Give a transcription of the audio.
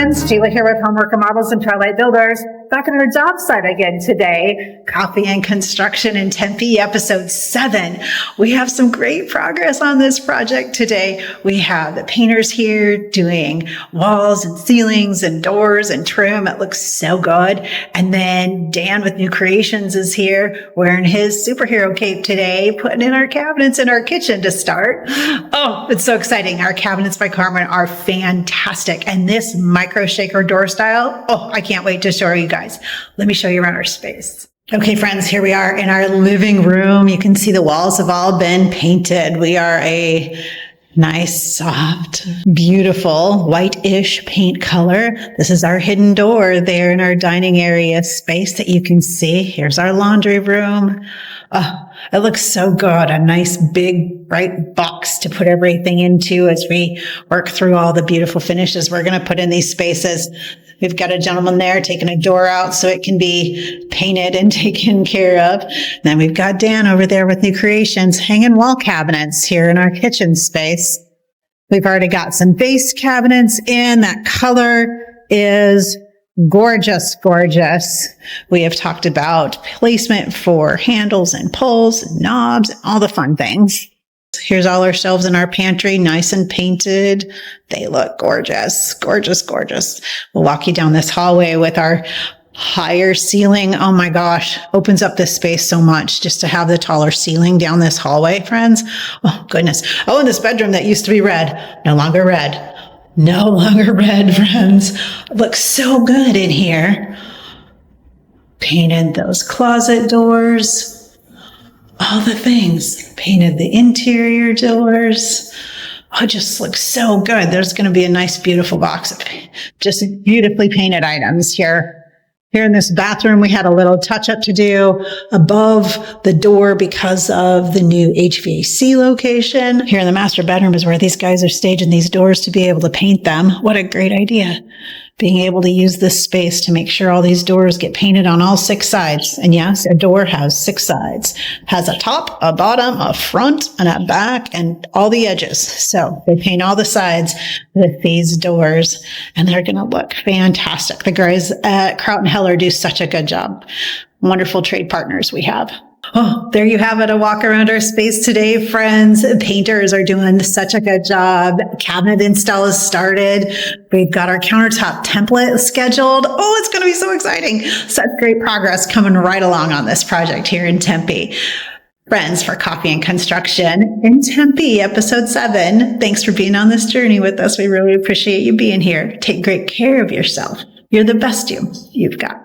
friends, Sheila here with Homework Remodels and Twilight Builders. Back on our job site again today. Coffee and Construction in Tempe, episode 7. We have some great progress on this project today. We have the painters here doing walls and ceilings and doors and trim. It looks so good. And then Dan with New Creations is here wearing his superhero cape today, putting in our cabinets in our kitchen to start. Oh, it's so exciting. Our cabinets by Carmen are fantastic. And this micro shaker door style, oh, I can't wait to show you guys. Let me show you around our space. Okay, friends, here we are in our living room. You can see the walls have all been painted. We are a nice, soft, beautiful, white-ish paint color. This is our hidden door there in our dining area space that you can see. Here's our laundry room. Oh, it looks so good. A nice, big, bright box to put everything into as we work through all the beautiful finishes we're going to put in these spaces. We've got a gentleman there taking a door out so it can be painted and taken care of. And then we've got Dan over there with New Creations hanging wall cabinets here in our kitchen space. We've already got some base cabinets in. That color is gorgeous, gorgeous. We have talked about placement for handles and pulls and knobs and all the fun things. Here's all our shelves in our pantry, nice and painted. They look gorgeous, gorgeous, gorgeous. We'll walk you down this hallway with our higher ceiling. Oh my gosh, opens up this space so much just to have the taller ceiling down this hallway, friends. Oh goodness. Oh, and this bedroom that used to be red, no longer red. No longer red, friends. Looks so good in here. Painted those closet doors. All the things. Painted the interior doors. Oh, it just looks so good. There's going to be a nice, beautiful box of just beautifully painted items here. Here in this bathroom, we had a little touch-up to do above the door because of the new HVAC location. Here in the master bedroom is where these guys are staging these doors to be able to paint them. What a great idea. Being able to use this space to make sure all these doors get painted on all 6 sides. And yes, a door has 6 sides. Has a top, a bottom, a front, and a back, and all the edges. So they paint all the sides with these doors, and they're going to look fantastic. The guys at Kraut and Heller do such a good job. Wonderful trade partners we have. Oh, there you have it. A walk around our space today, friends. Painters are doing such a good job. Cabinet install is started. We've got our countertop template scheduled. Oh, it's going to be so exciting. Such great progress coming right along on this project here in Tempe. Friends, for Coffee and Construction in Tempe, episode 7. Thanks for being on this journey with us. We really appreciate you being here. Take great care of yourself. You're the best you've got.